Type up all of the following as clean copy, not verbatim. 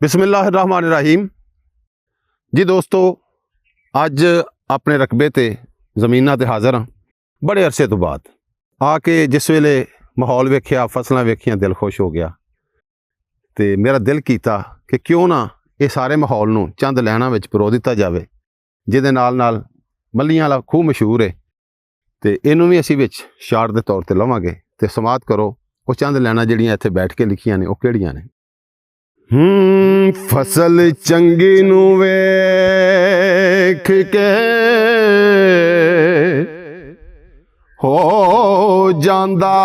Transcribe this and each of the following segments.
बिस्मिल्लाहिर्रहमानिर्रहीम जी दोस्तों, अज अपने रकबे ते जमीनां ते हाज़र हाँ। बड़े अरसे तो बाद आके जिस वेले माहौल वेख्या, फसलां वेखियां, दिल खुश हो गया। तो मेरा दिल कीता कि क्यों ना ये सारे माहौल नूं चंद लैणां विच परो दिता जाए, जिहदे नाल मल्लियां वाला खूह मशहूर है। तो इनू भी असीं विच शार दे तौर पर लवांगे। तो समात करो वो चंद लैणां जिहड़ियां इत्थे बैठ के लिखियां ने, वो किहड़ियां ने। फसल चंगी नू वेख के हो जांदा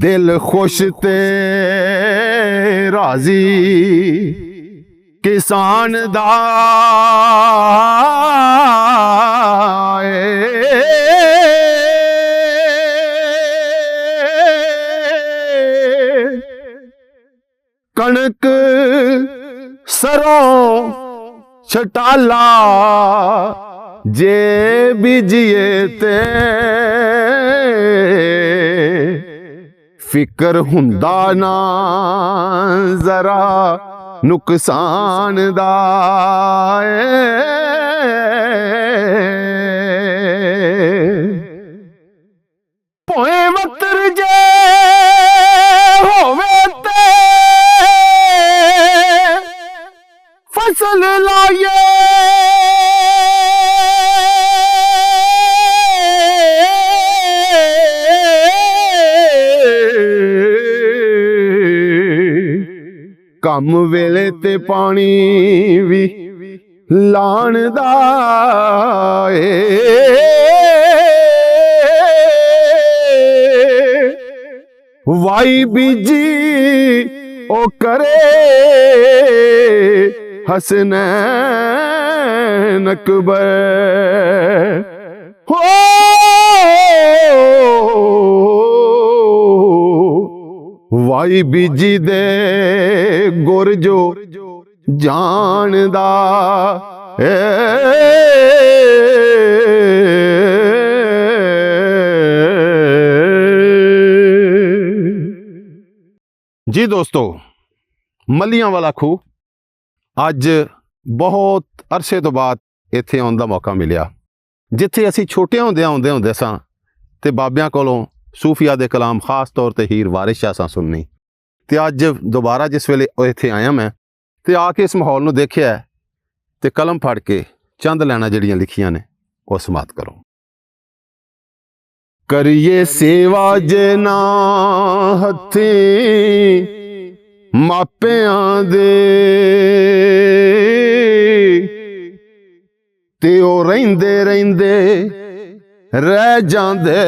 दिल खुश ते राजी किसान दा कणक सरों छटाला जे बीजिए ते फिकर हुंदा ना जरा नुकसान दा। पोए वतर जे होवे ते फसल लाए कम वेले ते पानी भी लाण दा वाई बीजी ओ करे हसनैन अकबर हो वाई बीजी दे गुर जो जानदा जी दोस्तों, मल्लियां वाला खूह अज बहुत अरसे तो बाद इत्थे आउण दा मौका मिलिया, जिथे असीं छोटे होंदे आउंदे सां ते बाबियां कोलों सूफिया दे कलाम खास तौर पर हीर वारिस शाह सां सुननी। ते अज दोबारा जिस वेले इत्थे आया मैं ते आके इस माहौल नूं देखिया ते कलम फड़ के चंद लैणां जिहड़ियां लिखियां ने वो समात करो। करिए सेवा जे ना हथीं मापियां दे ते ओ रहिंदे रहिंदे रह जांदे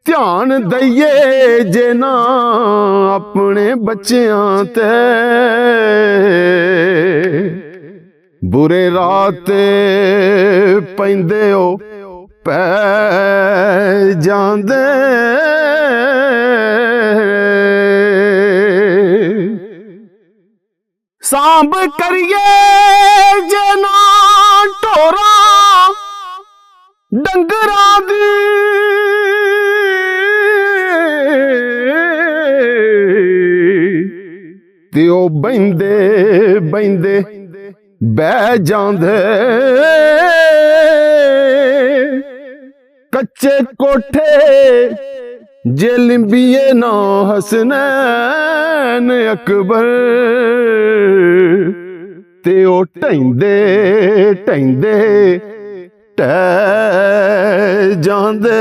ध्यान दईए जे ना अपने बच्चियां ते बुरे राते पैंदे ओ पै जांदे सांभ करिए जे ना ढोरा डंगरां दी ते ओ बहिंदे बहिंदे बह जांदे कच्चे कोठे जे लिंबिए ना हसनैन अकबर ते ओ ढैंदे ढैंदे टह जांदे